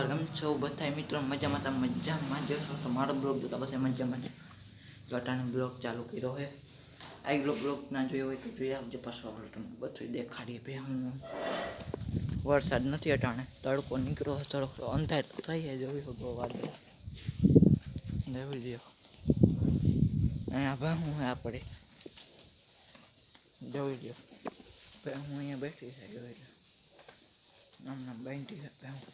સવાર કેમ છો બધા મિત્રો? મજામાં જશો તો મારો બ્લોગ જોતા પછી મજામાં જ લટાનો બ્લોગ ચાલુ કર્યો છે. આ બ્લોગ ના જોયો હોય તો જોઈ આવજો. પાછો તમને બધું દેખાડીએ. બે હું વરસાદ નથી અટાણે, તડકો નીકળ્યો, તડકો અંધાર થઈ જોયું બહુ વાદળ જોઈ લ્યો. અહીંયા ભાઈ હું આપણે જોઈ લ્યો. ભાઈ હું અહીંયા બેઠી છે જોઈ લ્યો. નામ બેઠી છે ભાઈ હું.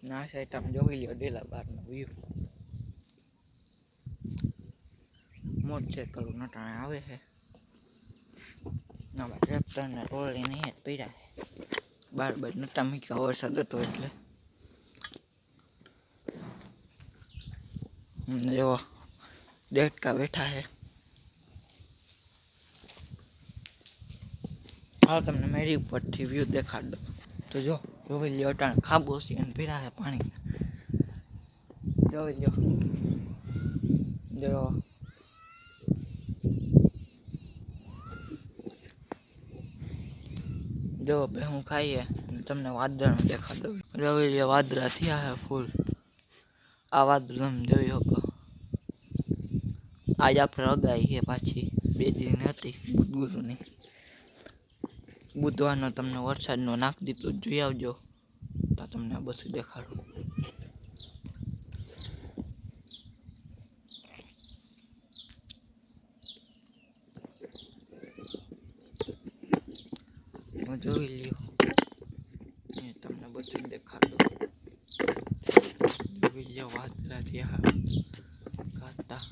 ના સાઈડ તમે જોઈ લ્યો ડેલા બારનો વ્યૂ. મોટરસાઇકલ નટાણે આવે છે. ના ટ્રેક્ટર ને રોલી નહીં પીડા છે. બાર નટા મૂક્યા વરસાદ હતો એટલે. જો દેડકા બેઠા છે. હાલ તમને મેરી ઉપરથી વ્યૂ દેખાડ દો. તો જોઈ લ્યો અટાણે ખાબોચી અને ભીરા છે પાણી. જોઈ લ્યો. જો બે હું ખાઈએ તમને વાદળનું દેખાડ દઉં. જોઈ લ્યો વાદળા થયા છે ફૂલ. આ વાદળ તમે જોઈ શકો. આજ આપણે અગાઈ છે પાછી 2 દિન હતી ગુરુની. બુધવારનો તમને વરસાદનો નાખ દીધો જોઈ આવજો તો તમને આ બધું દેખાડું. જોઈ લ્યો તમને બધું દેખાડો. જોઈ લ્યો વાદળા થયા કાઢતા.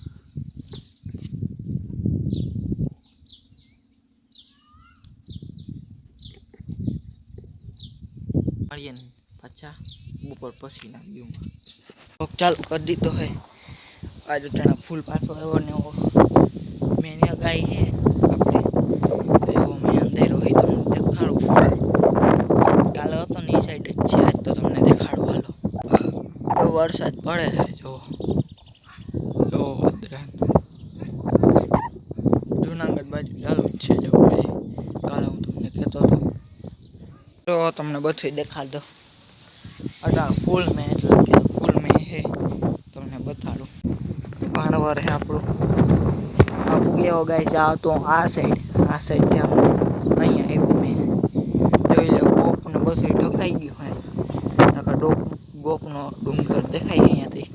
મળીએ ને પાછા બપોર પછીના વ્યૂમાં. ચાલુ કરી દીધો હે. આજે ટાણા ફૂલ પાછો આવ્યો ને મેં ગાય છે આપણે એવો મેં અંધેરો હોય તમને દેખાડું. કાલે હતો ને એ સાઈડ જ છે, આજ તો તમને દેખાડું. હાલો વરસાદ પડે છે. જો વાદળા જુનાગઢ બાજુ ચાલુ જ છે. જો ભાઈ કાલે હું તમને કહેતો હતો તો તમને બધું દેખાડ દો. અઢાર ફૂલ મેં એટલે કે ફૂલ મેં હે તમને બતાડું. ભાણવર હે આપણું. કેવો ગાય જાવ તો આ સાઈડ ત્યાં અહીંયા આવ્યું મેં. જોઈ લો ગોપને બધું ઢકાઈ ગયું હોય. નકર ગોપનો ડુંગર દેખાય અહીંયાથી.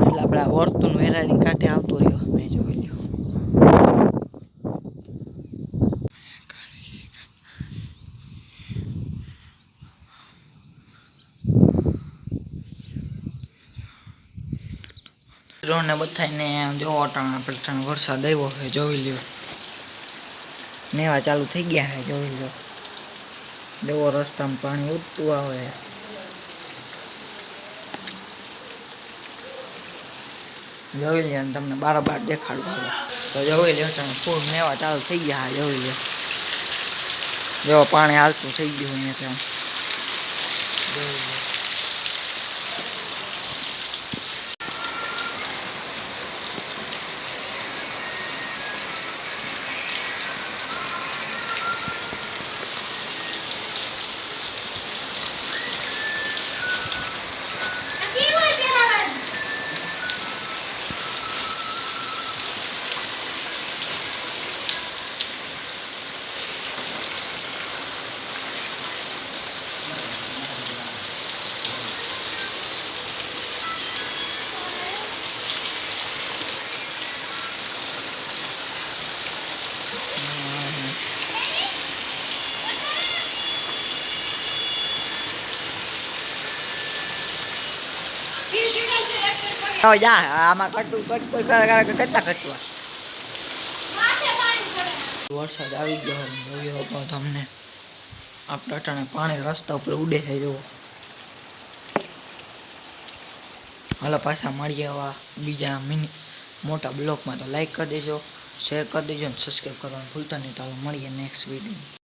એટલે આપણે આ વર્તુળ વેરાડી કાંઠે આવતો રહ્યો મેં જોઈ લ્યો. ને બધાને જોવો આપણે વરસાદ આવ્યો છે જોઈ લ્યો. નેવા ચાલુ થઈ ગયા છે જોઈ લ્યો. દેવો રસ્તામાં પાણી ઉઠતું આવે. જોઈ લ્યો અને તમને બાર દેખાડવા તો જોઈ લ્યો. ફૂલ નેવા ચાલુ થઈ ગયા છે જોઈ લ્યો. જો પાણી હાલતું થઈ ગયું અહીંયા ત્યાં જોઈ લ્યો. જા આમાં કેટલા કટવા. વરસાદ આવી ગયો તો તમને આપણે અટાણે પાણી રસ્તા ઉપર ઉડે છે જો. હાલો પાછા મળીએ આવા બીજા મોટા બ્લોગમાં. તો લાઈક કરી દેજો, શેર કરી દેજો અને સબસ્ક્રાઈબ કરવાનું ભૂલતા નહીં. તો મળીએ નેક્સ્ટ વિડીયો.